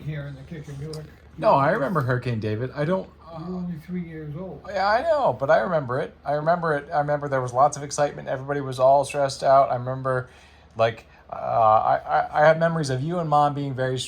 here in the Kickamulick. No, I remember Hurricane David. I don't. You were only 3 years old. Yeah, I know, but I remember it. I remember it. I remember there was lots of excitement. Everybody was all stressed out. I remember, like, I have memories of you and Mom being very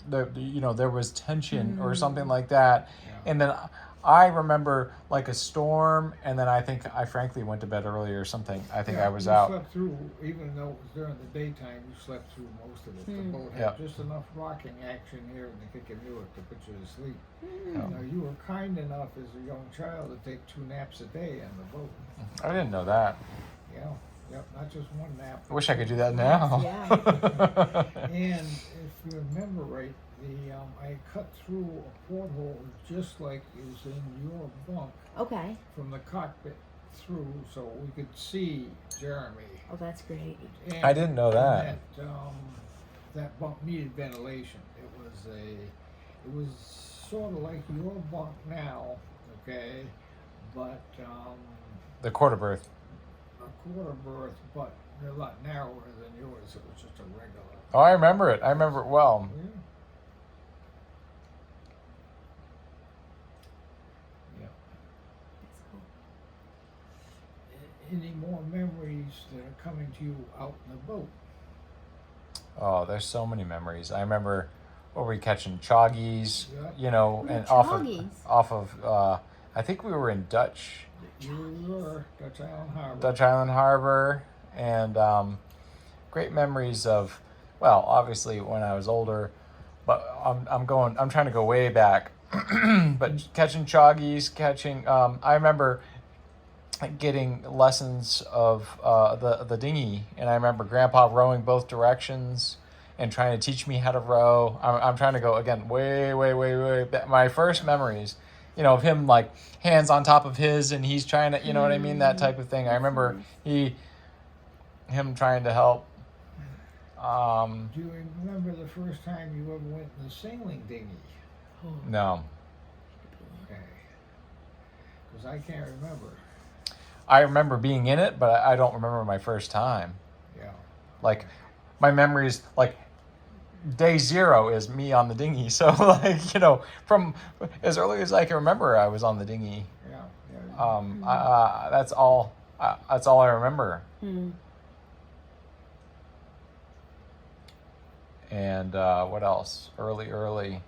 there was tension or something like that, Yeah. and then I remember like a storm, and then I think I frankly went to bed early or something. I think I was you out. slept through, even though it was during the daytime, you slept through most of it. The boat had Yeah. just enough rocking action here in the Kickamulick to put you to sleep. Yeah. Now, you were kind enough as a young child to take 2 naps a day on the boat. I didn't know that. Yeah, yep, not just one nap. I wish I could do that now. Yeah. And if you remember right, I cut through a porthole just like is in your bunk Okay. from the cockpit through, so we could see Jeremy. Oh, that's great. And I didn't know that. That bunk needed ventilation. It was sort of like your bunk now, okay, but The quarter berth. a quarter berth, but a lot narrower than yours. It was just a regular. Oh, I remember it. I remember it well. Yeah. Yeah. That's cool. Any more memories that are coming to you out in the boat? Oh, there's so many memories. I remember, what were we catching? Choggies, Oh, and choggies. off of, I think we were in Dutch You were Dutch Island Harbor. Dutch Island Harbor, and great memories of, well, obviously when I was older, but I'm trying to go way back, but catching choggies, I remember getting lessons of the dinghy, and I remember Grandpa rowing both directions and trying to teach me how to row. I'm trying to go again way back. My first memories, of him like hands on top of his, and he's trying to, you know what I mean, that type of thing. I remember him trying to help. Do you remember the first time you ever went in the sailing dinghy? No, Okay. Because I can't remember. I remember being in it, but I don't remember my first time. Yeah. Like, my memories, like, day 0 is me on the dinghy. So, like, from as early as I can remember, I was on the dinghy. Yeah. Yeah. That's all I remember. Hmm. And what else? Early.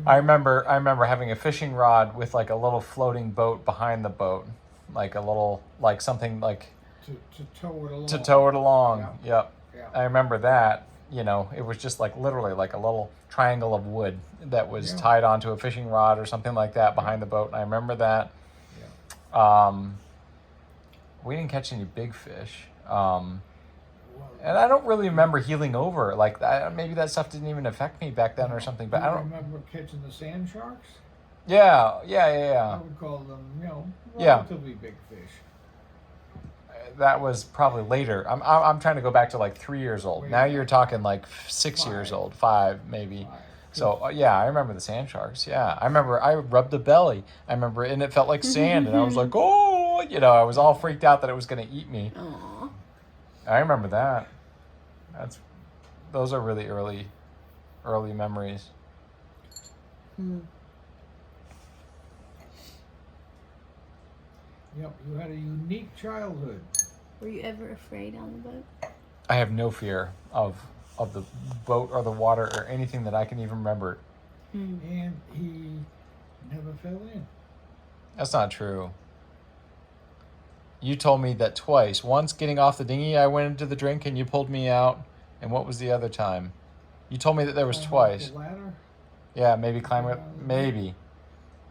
I remember having a fishing rod with like a little floating boat behind the boat, like a little, like something like To tow it along. to tow it along. Yeah. Yep. Yeah. I remember that. It was just like literally like a little triangle of wood that was Yeah. tied onto a fishing rod or something like that behind the boat. And I remember that. Yeah. We didn't catch any big fish. Well, And I don't really remember heeling over. Like, maybe that stuff didn't even affect me back then or something. But do I you don't. remember catching the sand sharks? Yeah. I would call them, Yeah. relatively big fish. That was probably later. I'm trying to go back to like 3 years old. Way Now back. you're talking like 6 years 5. old, 5 maybe. 5. So yeah, I remember the sand sharks. Yeah, I remember I rubbed the belly. I remember, and it felt like sand, and I was like, oh, I was all freaked out that it was going to eat me. Aw. I remember that. Those are really early memories. Hmm. Yep, you had a unique childhood. Were you ever afraid on the boat? I have no fear of the boat or the water or anything that I can even remember. Hmm. And he never fell in. That's not true. You told me that twice. Once getting off the dinghy, I went into the drink and you pulled me out. And what was the other time? You told me that there was Climb up twice. The ladder? Yeah, maybe climb it. Maybe.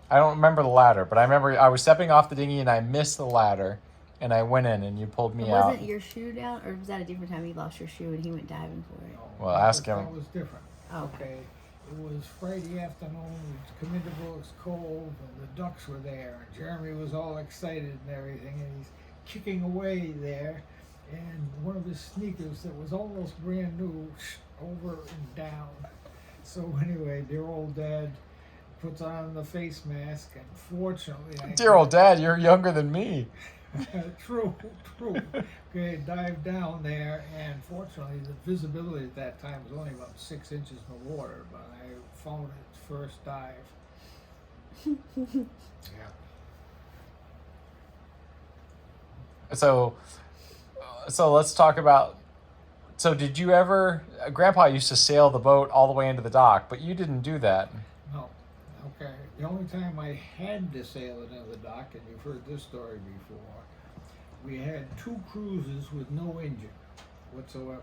I don't remember the ladder, but I remember I was stepping off the dinghy and I missed the ladder. And I went in and you pulled me out. Wasn't your shoe down, or was that a different time you lost your shoe and he went diving for it? No, Well, that ask was- him. That was different. Oh, Okay. It was Friday afternoon, we'd come into Bullocks Cove, and the ducks were there, and Jeremy was all excited and everything, and he's kicking away there, and one of his sneakers that was almost brand new, over and down. So anyway, dear old dad puts on the face mask, and fortunately, Dear old dad, you're younger than me. True, true. Okay, dived down there, and fortunately, the visibility at that time was only about 6 inches in the water. But I found it first dive. Yeah. So let's talk about. So did you ever? Grandpa used to sail the boat all the way into the dock, but you didn't do that. No. Okay. The only time I had to sail it into the dock, and you've heard this story before, we had 2 cruises with no engine whatsoever.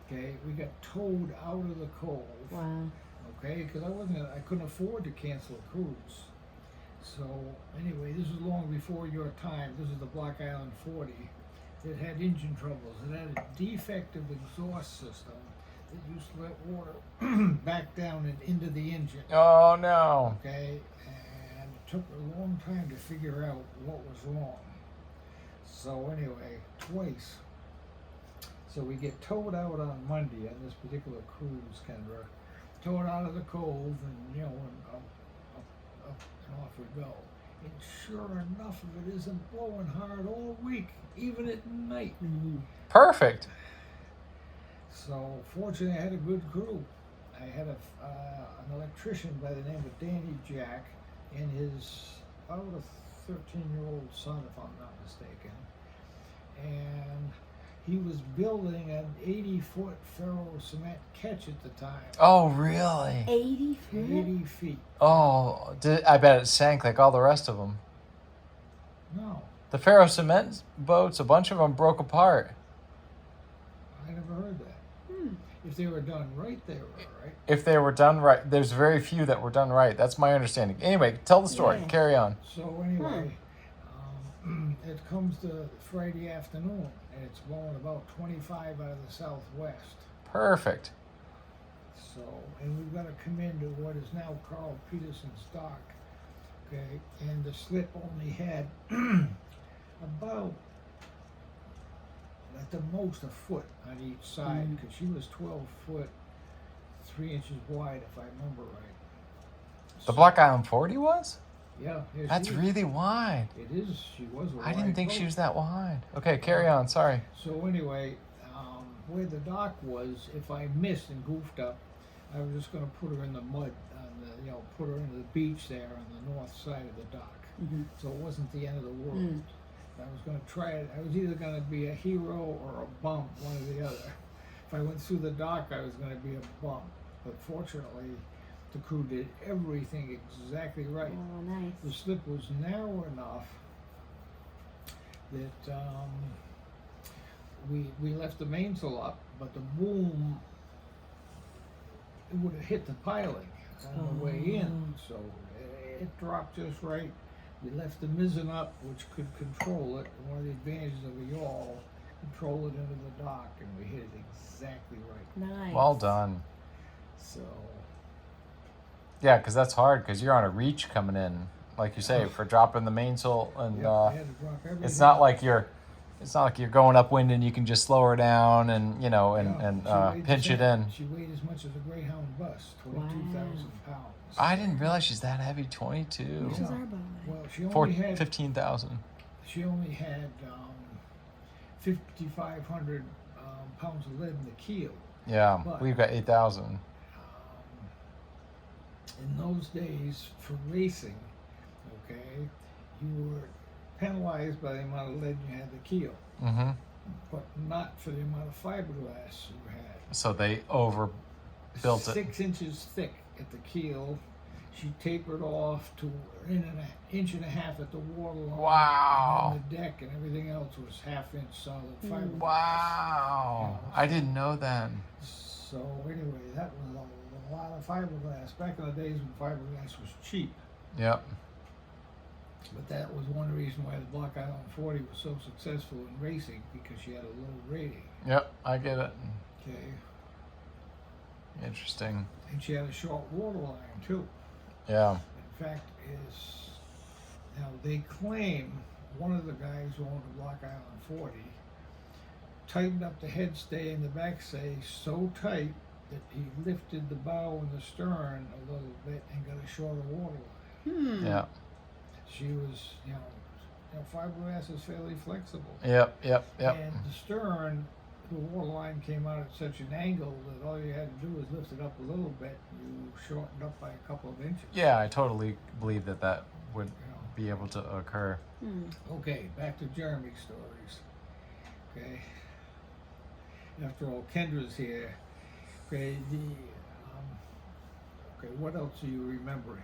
Okay, we got towed out of the cove. Wow. Okay, because I couldn't afford to cancel a cruise. So anyway, this was long before your time. This is the Block Island 40. It had engine troubles. It had a defective exhaust system that used to let water back down and into the engine. Oh no. Okay, and it took a long time to figure out what was wrong. So anyway, twice. So we get towed out on Monday on this particular cruise, Kendra. Towed out of the cove, and and up and off we go. And sure enough, if it isn't blowing hard all week, even at night. Mm-hmm. Perfect. So fortunately, I had a good crew. I had an electrician by the name of Danny Jack and his about a 13-year-old son, if I'm not mistaken. And he was building an 80-foot ferro cement catch at the time. Oh really? 80 feet? 80 feet. Oh, I bet it sank like all the rest of them. No, The ferro cement boats, a bunch of them broke apart. I never heard that. Hmm. If they were done right, they were right. If they were done right, there's very few that were done right. That's my understanding. Anyway, tell the story. Yeah. Carry on. So anyway, it comes to Friday afternoon, and it's blowing about 25 out of the southwest. Perfect. So, and we've got to come into what is now Carl Peterson's dock. Okay, and the slip only had about, at the most, a foot on each side, Mm. because she was 12 foot, 3 inches wide, if I remember right. The Block Island 40 was? Yeah. Yeah, That's she is. really wide. It is. She was a I didn't wide think boat. she was that wide. Okay, carry on. Sorry. So anyway, where the dock was, if I missed and goofed up, I was just going to put her in the mud, put her into the beach there on the north side of the dock. Mm-hmm. So it wasn't the end of the world. Mm. I was going to try it. I was either going to be a hero or a bum, one or the other. If I went through the dock, I was going to be a bum. But fortunately, the crew did everything exactly right. Oh, nice. The slip was narrow enough that we left the mainsail up, but the boom, it would have hit the piling on the way in, so it dropped just right. We left the mizzen up, which could control it, and one of the advantages of a yawl, control it into the dock, and we hit it exactly right. Nice. Well done. So, Yeah, because that's hard because you're on a reach coming in, like you say, for dropping the mainsail, and yeah, I had to drop everything. it's not like you're going upwind and you can just slow her down and Yeah, she weighed pinch the it same. in. She weighed as much as a Greyhound bus, 22,000 pounds. I didn't realize she's that heavy. 22. Which is Yeah. our boat. Well, she only had 15,000. 5,500 pounds of lead in the keel. Yeah, But- we've got 8,000. In those days, for racing, okay, you were penalized by the amount of lead you had in the keel, Mm-hmm. but not for the amount of fiberglass you had. So they overbuilt it. 6 inches thick at the keel. She tapered off to an inch and a half at the waterline. Wow. And then the deck and everything else was half-inch solid fiberglass. Wow. I didn't know that. So anyway, that was a lot of fiberglass. Back in the days when fiberglass was cheap. Yep. But that was one reason why the Block Island 40 was so successful in racing, because she had a low rating. Yep, I get it. Okay. Interesting. And she had a short waterline too. Yeah. In fact, now they claim one of the guys who owned the Block Island 40 tightened up the head stay and the back stay so tight that he lifted the bow and the stern a little bit and got a shorter waterline. Hmm. Yeah. She was, fiberglass is fairly flexible. Yep. And the stern, the water line came out at such an angle that all you had to do was lift it up a little bit. You shortened up by a couple of inches. Yeah, I totally believe that would You know. be able to occur. Okay, back to Jeremy's stories. Okay. After all, Kendra's here. Okay, okay, what else are you remembering?